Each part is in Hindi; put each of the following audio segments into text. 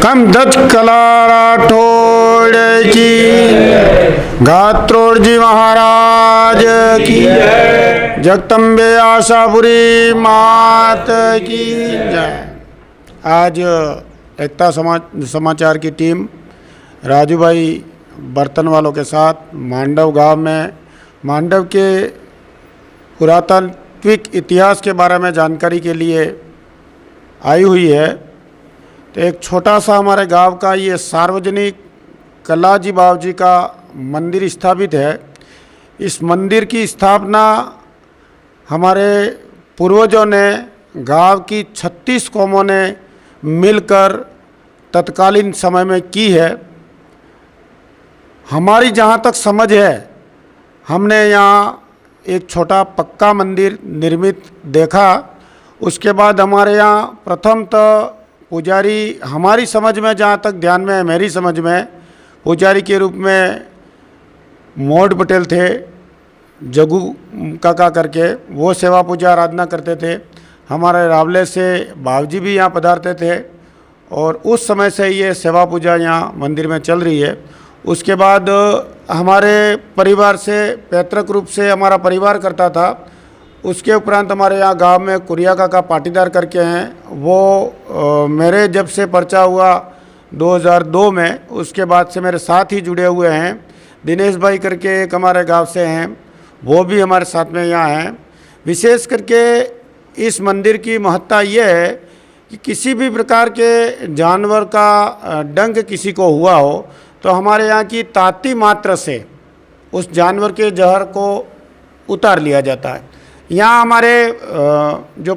कमदत कला राठौड़ की, गात्रोड़ जी महाराज की, जगदम्बे आशापुरी मात की जय। आज एकता समाचार की टीम राजू भाई बर्तन वालों के साथ मांडव गांव में मांडव के पुरातात्विक इतिहास के बारे में जानकारी के लिए आई हुई है। तो एक छोटा सा हमारे गांव का ये सार्वजनिक कलाजी बाबूजी का मंदिर स्थापित है। इस मंदिर की स्थापना हमारे पूर्वजों ने गांव की 36 कौमों ने मिलकर तत्कालीन समय में की है। हमारी जहाँ तक समझ है, हमने यहाँ एक छोटा पक्का मंदिर निर्मित देखा। उसके बाद हमारे यहाँ प्रथम तो पुजारी, हमारी समझ में जहाँ तक ध्यान में है, मेरी समझ में पुजारी के रूप में मोड पटेल थे, जगू काका करके, वो सेवा पूजा आराधना करते थे। हमारे रावले से बाबूजी भी यहाँ पधारते थे और उस समय से ये सेवा पूजा यहाँ मंदिर में चल रही है। उसके बाद हमारे परिवार से पैतृक रूप से हमारा परिवार करता था। उसके उपरांत हमारे यहाँ गांव में कुरिया काका पाटीदार करके हैं, वो मेरे जब से पर्चा हुआ 2002 में, उसके बाद से मेरे साथ ही जुड़े हुए हैं। दिनेश भाई करके एक हमारे गांव से हैं, वो भी हमारे साथ में यहाँ हैं। विशेष करके इस मंदिर की महत्ता ये है कि किसी भी प्रकार के जानवर का डंक किसी को हुआ हो तो हमारे यहाँ की ताती मात्र से उस जानवर के जहर को उतार लिया जाता है। यहाँ हमारे जो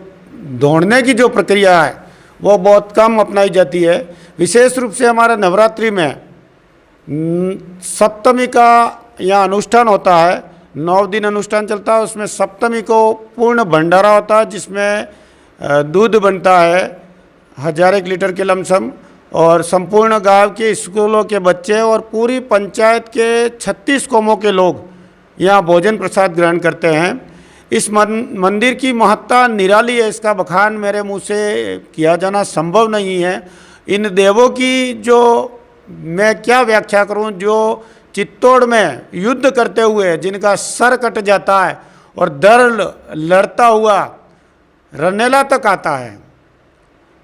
दौड़ने की जो प्रक्रिया है वो बहुत कम अपनाई जाती है। विशेष रूप से हमारे नवरात्रि में सप्तमी का यहाँ अनुष्ठान होता है, 9 दिन अनुष्ठान चलता है। उसमें सप्तमी को पूर्ण भंडारा होता है, जिसमें दूध बनता है 1000 लीटर के लमसम, और संपूर्ण गांव के स्कूलों के बच्चे और पूरी पंचायत के 36 कौमों के लोग यहाँ भोजन प्रसाद ग्रहण करते हैं। इस मंदिर की महत्ता निराली है, इसका बखान मेरे मुंह से किया जाना संभव नहीं है। इन देवों की जो मैं क्या व्याख्या करूं, जो चित्तौड़ में युद्ध करते हुए जिनका सर कट जाता है और दर लड़ता हुआ रनेला तक आता है,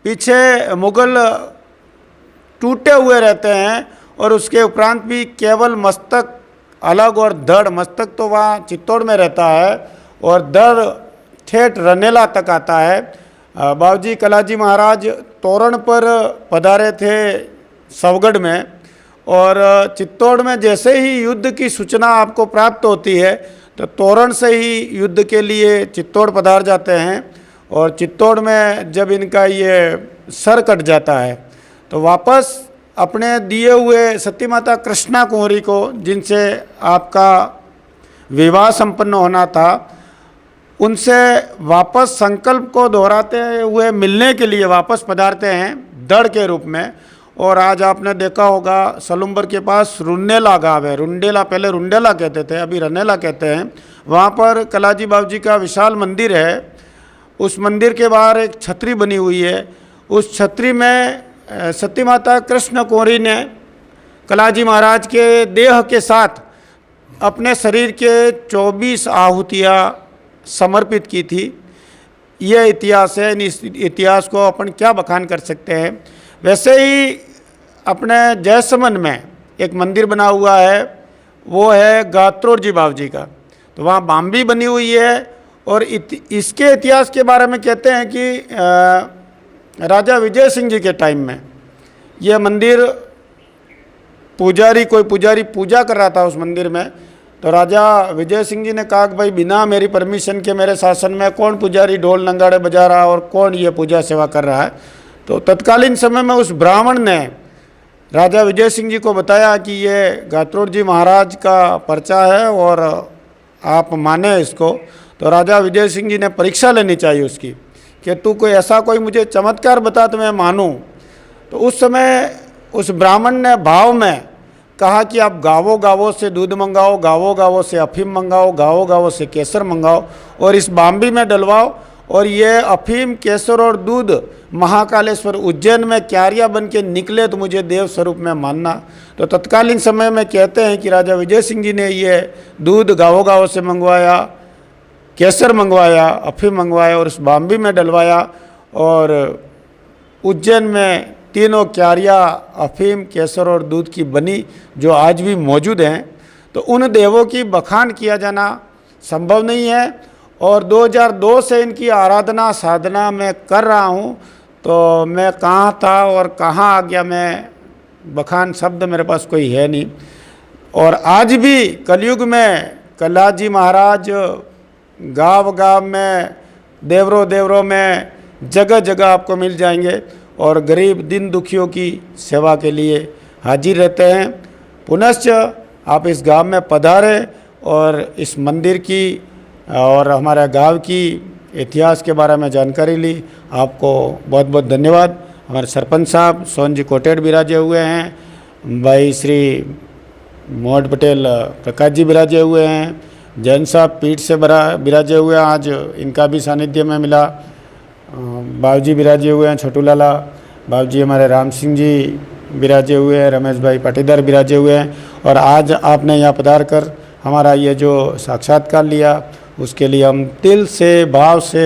पीछे मुगल टूटे हुए रहते हैं और उसके उपरांत भी केवल मस्तक अलग और धड़, मस्तक तो वहाँ चित्तौड़ में रहता है और धड़ ठेठ रनेला तक आता है। बाबूजी कलाजी महाराज तोरण पर पधारे थे सवगढ़ में, और चित्तौड़ में जैसे ही युद्ध की सूचना आपको प्राप्त होती है तो तोरण से ही युद्ध के लिए चित्तौड़ पधार जाते हैं। और चित्तौड़ में जब इनका ये सर कट जाता है तो वापस अपने दिए हुए सती माता कृष्णा कुंवरी को, जिनसे आपका विवाह संपन्न होना था, उनसे वापस संकल्प को दोहराते हुए मिलने के लिए वापस पधारते हैं दड़ के रूप में। और आज आपने देखा होगा सलुम्बर के पास रुन्नेला गाँव है, रुंडेला, पहले रुंडेला कहते थे, अभी रनेला कहते हैं। वहाँ पर कलाजी बाबूजी का विशाल मंदिर है। उस मंदिर के बाहर एक छतरी बनी हुई है। उस छतरी में सती माता कृष्ण कुंवरी ने कलाजी महाराज के देह के साथ अपने शरीर के 24 आहुतियाँ समर्पित की थी। यह इतिहास है। इस इतिहास को अपन क्या बखान कर सकते हैं। वैसे ही अपने जयसमन में एक मंदिर बना हुआ है, वो है गात्रोड़ जी बाबूजी का। तो वहाँ बाम्बी बनी हुई है और इसके इतिहास के बारे में कहते हैं कि राजा विजय सिंह जी के टाइम में यह मंदिर कोई पुजारी पूजा कर रहा था उस मंदिर में। तो राजा विजय सिंह जी ने कहा कि भाई बिना मेरी परमिशन के मेरे शासन में कौन पुजारी ढोल नंगाड़े बजा रहा है और कौन ये पूजा सेवा कर रहा है। तो तत्कालीन समय में उस ब्राह्मण ने राजा विजय सिंह जी को बताया कि ये गात्रोड़ जी महाराज का पर्चा है और आप माने इसको। तो राजा विजय सिंह जी ने परीक्षा लेनी चाहिए उसकी, कि तू कोई ऐसा कोई मुझे चमत्कार बता तो मैं मानूं। तो उस समय उस ब्राह्मण ने भाव में कहा कि आप गावों गावों से दूध मंगाओ, गावों गावों से अफीम मंगाओ, गावों गावों से केसर मंगाओ और इस बाम्बी में डलवाओ और ये अफीम, केसर और दूध महाकालेश्वर उज्जैन में क्यारियाँ बन के निकले तो मुझे देव स्वरूप में मानना। तो तत्कालीन समय में कहते हैं कि राजा विजय सिंह जी ने ये दूध गाँव गाँव से मंगवाया, केसर मंगवाया, अफीम मंगवाया और उस बाम्बी में डलवाया और उज्जैन में तीनों क्यारियाँ अफीम, केसर और दूध की बनी जो आज भी मौजूद हैं। तो उन देवों की बखान किया जाना संभव नहीं है और 2002 से इनकी आराधना साधना मैं कर रहा हूँ। तो मैं कहाँ था और कहाँ आ गया, मैं बखान शब्द मेरे पास कोई है नहीं। और आज भी कलयुग में कल्लाद जी महाराज गाँव गाँव में, देवरों देवरों में, जगह जगह आपको मिल जाएंगे और गरीब दिन दुखियों की सेवा के लिए हाजिर रहते हैं। पुनश्च आप इस गांव में पधारे और इस मंदिर की और हमारे गांव की इतिहास के बारे में जानकारी ली। आपको बहुत बहुत धन्यवाद। हमारे सरपंच साहब सोन जी कोटेड विराजे हुए हैं, भाई श्री मोहट पटेल प्रकाश जी विराजे हुए हैं, जैन साहब पीठ से विराजे हुए हैं, आज इनका भी सानिध्य में मिला। बाबूजी विराजे हुए हैं, छोटू लाला बाबूजी, हमारे राम सिंह जी विराजे हुए हैं, रमेश भाई पाटीदार विराजे हुए हैं। और आज आपने यहाँ पधार कर हमारा ये जो साक्षात्कार लिया उसके लिए हम दिल से भाव से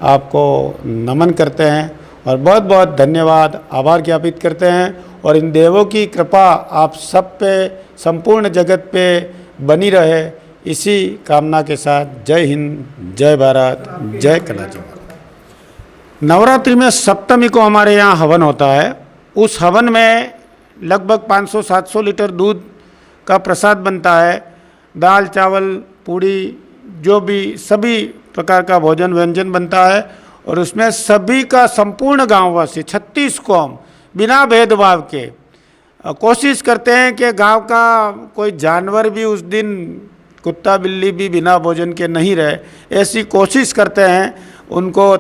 आपको नमन करते हैं और बहुत बहुत धन्यवाद, आभार ज्ञापित करते हैं। और इन देवों की कृपा आप सब पे, संपूर्ण जगत पे बनी रहे, इसी कामना के साथ जय हिंद, जय भारत, जय कल्लाद जी। नवरात्रि में सप्तमी को हमारे यहाँ हवन होता है। उस हवन में लगभग 500-700 लीटर दूध का प्रसाद बनता है। दाल चावल पूड़ी जो भी सभी प्रकार का भोजन व्यंजन बनता है और उसमें सभी का संपूर्ण गांववासी 36 कौम बिना भेदभाव के कोशिश करते हैं कि गांव का कोई जानवर भी उस दिन, कुत्ता बिल्ली भी बिना भोजन के नहीं रहे, ऐसी कोशिश करते हैं। उनको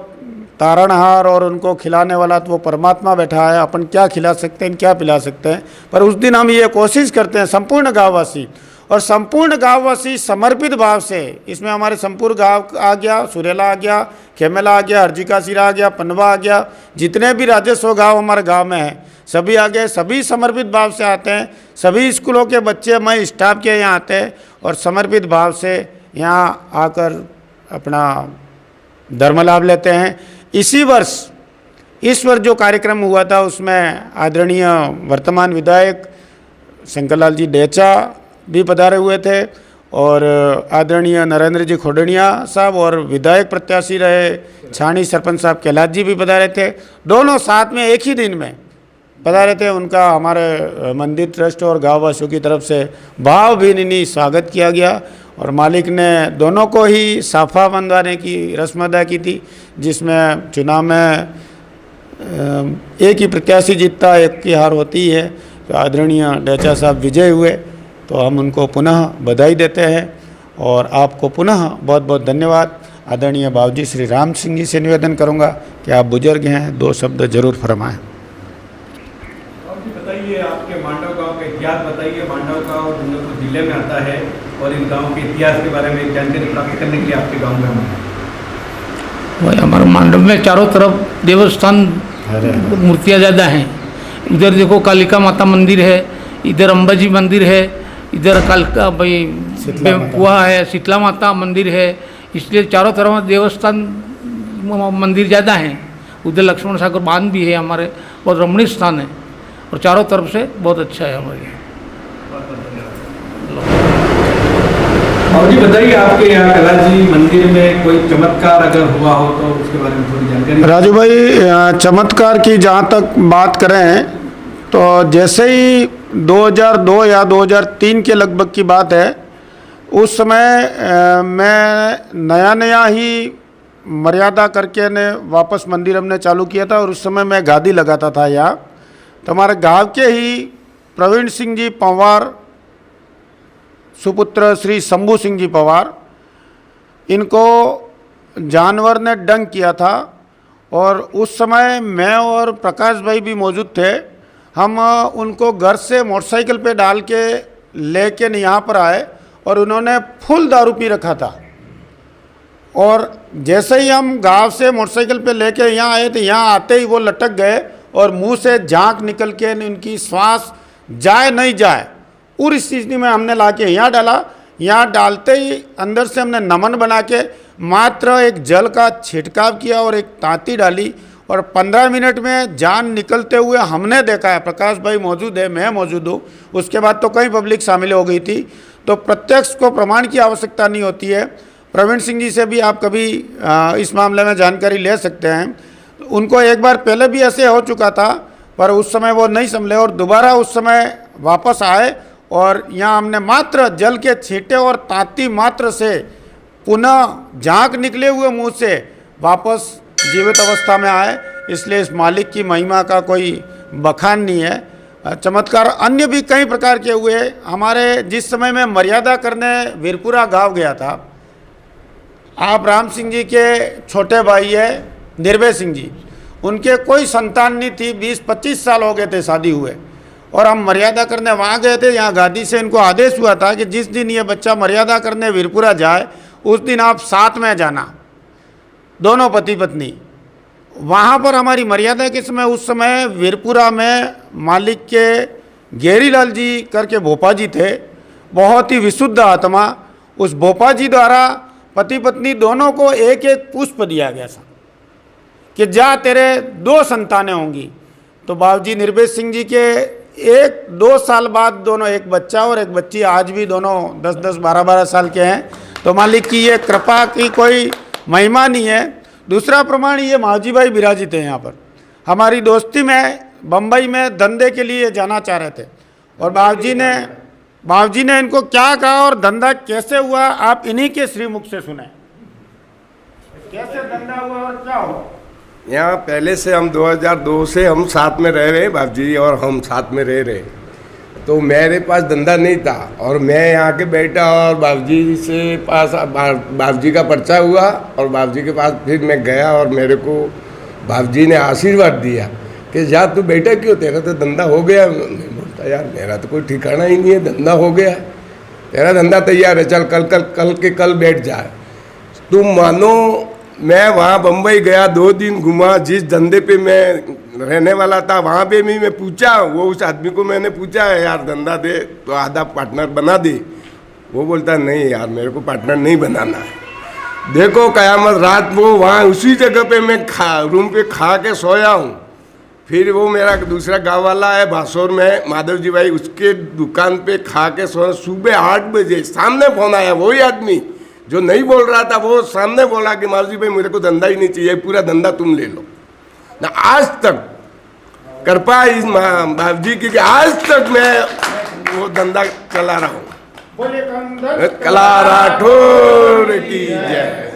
तारणहार और उनको खिलाने वाला तो वो परमात्मा बैठा है, अपन क्या खिला सकते हैं, क्या पिला सकते हैं। पर उस दिन हम ये कोशिश करते हैं संपूर्ण गांववासी, और संपूर्ण गांववासी समर्पित भाव से, इसमें हमारे संपूर्ण गांव आ गया, सुरेला आ गया, खेमेला आ गया, हरजी सिरा आ गया, पनवा आ गया, जितने भी राजस्व गाँव हमारे गाँव में हैं सभी आ गए। सभी समर्पित भाव से आते हैं, सभी स्कूलों के बच्चे, मैं स्टाफ के यहाँ आते हैं और समर्पित भाव से यहाँ आकर अपना धर्म लाभ लेते हैं। इसी वर्ष, इस वर्ष जो कार्यक्रम हुआ था उसमें आदरणीय वर्तमान विधायक शंकरलाल जी डेचा भी पधारे हुए थे और आदरणीय नरेंद्र जी खोडनिया साहब और विधायक प्रत्याशी रहे छाणी सरपंच साहब कल्लाद जी भी पधारे थे। दोनों साथ में एक ही दिन में पधारे थे। उनका हमारे मंदिर ट्रस्ट और गाँववासियों की तरफ से भावभीनी स्वागत किया गया और मालिक ने दोनों को ही साफा बंधवाने की रस्म अदा की थी, जिसमें चुनाव में एक ही प्रत्याशी जीतता, एक की हार होती है। तो आदरणीय डेचा साहब विजय हुए, तो हम उनको पुनः बधाई देते हैं और आपको पुनः बहुत बहुत धन्यवाद। आदरणीय बाबूजी श्री राम सिंह जी से निवेदन करूंगा कि आप बुजुर्ग हैं, 2 शब्द जरूर फरमाएं। बताइए, आपके मांडव गांव का इतिहास बताइए। मांडव गांव डूंगरपुर जिले में आता है और इन गांव के इतिहास के बारे में जानकारी प्राप्त करने के लिए आपके गांव में भाई हमारे मांडव में चारों तरफ देवस्थान मूर्तियाँ ज़्यादा हैं। इधर देखो कालिका माता मंदिर है, इधर अंबाजी मंदिर है, इधर कालका भाई कुआ है, शीतला माता मंदिर है। इसलिए चारों तरफ देवस्थान मंदिर ज़्यादा हैं। उधर लक्ष्मण सागर बांध भी है, हमारे बहुत रमणीय स्थान है और चारों तरफ से बहुत अच्छा है हमारे यहाँ। और जी बताइए, आपके यहाँ कल्लाद जी मंदिर में कोई चमत्कार अगर हुआ हो तो उसके बारे में थोड़ी जानकारी। राजू भाई, चमत्कार की जहाँ तक बात करें तो जैसे ही 2002 या 2003 के लगभग की बात है, उस समय मैं नया ही मर्यादा करके ने वापस मंदिर हमने चालू किया था और उस समय मैं गादी लगाता था यहाँ। तो हमारे गांव के ही प्रवीण सिंह जी पवार, सुपुत्र श्री शंभू सिंह जी पवार, इनको जानवर ने डंक किया था और उस समय मैं और प्रकाश भाई भी मौजूद थे। हम उनको घर से मोटरसाइकिल पे डाल के लेके यहाँ पर आए और उन्होंने फुल दारू पी रखा था। और जैसे ही हम गांव से मोटरसाइकिल पे लेके यहाँ आए तो यहाँ आते ही वो लटक गए और मुंह से झाग निकल के उनकी श्वास जाए नहीं जाए उस स्थिति में हमने ला के यहाँ डाला। यहाँ डालते ही अंदर से हमने नमन बना के मात्र एक जल का छिड़काव किया और एक तांती डाली और 15 मिनट में जान निकलते हुए हमने देखा है। प्रकाश भाई मौजूद है, मैं मौजूद हूँ, उसके बाद तो कई पब्लिक शामिल हो गई थी। तो प्रत्यक्ष को प्रमाण की आवश्यकता नहीं होती है। प्रवीण सिंह जी से भी आप कभी इस मामले में जानकारी ले सकते हैं। उनको एक बार पहले भी ऐसे हो चुका था पर उस समय वो नहीं संभले और दोबारा उस समय वापस आए और यहाँ हमने मात्र जल के छींटे और तांती मात्र से पुनः झाग निकले हुए मुंह से वापस जीवित अवस्था में आए। इसलिए इस मालिक की महिमा का कोई बखान नहीं है। चमत्कार अन्य भी कई प्रकार के हुए। हमारे जिस समय में मर्यादा करने वीरपुरा गांव गया था, आप राम सिंह जी के छोटे भाई है निर्भय सिंह जी, उनके कोई संतान नहीं थी, 20-25 साल हो गए थे शादी हुए और हम मर्यादा करने वहाँ गए थे। यहाँ गादी से इनको आदेश हुआ था कि जिस दिन ये बच्चा मर्यादा करने वीरपुरा जाए उस दिन आप साथ में जाना, दोनों पति पत्नी। वहाँ पर हमारी मर्यादा के समय उस समय वीरपुरा में मालिक के गेरीलाल जी करके भोपा जी थे, बहुत ही विशुद्ध आत्मा। उस भोपा जी द्वारा पति पत्नी दोनों को एक एक पुष्प दिया गया था कि जा तेरे 2 संतानें होंगी। तो बाबूजी निर्भय सिंह जी के 1-2 साल बाद दोनों, एक बच्चा और एक बच्ची, आज भी दोनों 10-10, 12-12 साल के हैं। तो मालिक की ये कृपा की कोई महिमा नहीं है। दूसरा प्रमाण ये मावजी भाई विराजित हैं यहाँ पर। हमारी दोस्ती में बम्बई में धंधे के लिए जाना चाह रहे थे और बाबूजी ने इनको क्या कहा और धंधा कैसे हुआ आप इन्हीं के श्रीमुख से सुने। कैसे धंधा हुआ और क्या हुआ? यहाँ पहले से हम 2002 से हम साथ में रह रहे, बाबूजी और हम साथ में रह रहे। तो मेरे पास धंधा नहीं था और मैं यहाँ के बैठा और बाबूजी से पास बाबूजी का पर्चा हुआ और बाबूजी के पास फिर मैं गया और मेरे को बाबूजी ने आशीर्वाद दिया कि जा तू बैठा क्यों, तेरा तो धंधा हो गया। मैं बोलता यार मेरा तो कोई ठिकाना ही नहीं है, धंधा हो गया, तेरा धंधा तैयार है, चल कल बैठ जाए। तुम मानो मैं वहाँ बम्बई गया, 2 दिन घुमा, जिस धंधे पे मैं रहने वाला था वहाँ पे भी मैं पूछा, वो उस आदमी को मैंने पूछा है यार धंधा दे तो आधा पार्टनर बना दे। वो बोलता नहीं यार मेरे को पार्टनर नहीं बनाना है। देखो कयामत रात वो वहाँ उसी जगह पे मैं रूम पे खा के सोया हूँ। फिर वो मेरा दूसरा गाँव वाला है भासौर में माधव जी भाई, उसके दुकान पे खा के सोया। सुबह 8 बजे सामने फोन आया, वही आदमी जो नहीं बोल रहा था वो सामने बोला कि मालजी भाई मेरे को धंधा ही नहीं चाहिए, पूरा धंधा तुम ले लो ना। आज तक कृपा इस बाबूजी की कि आज तक मैं वो धंधा चला रहा हूँ। कला राठौर की जय।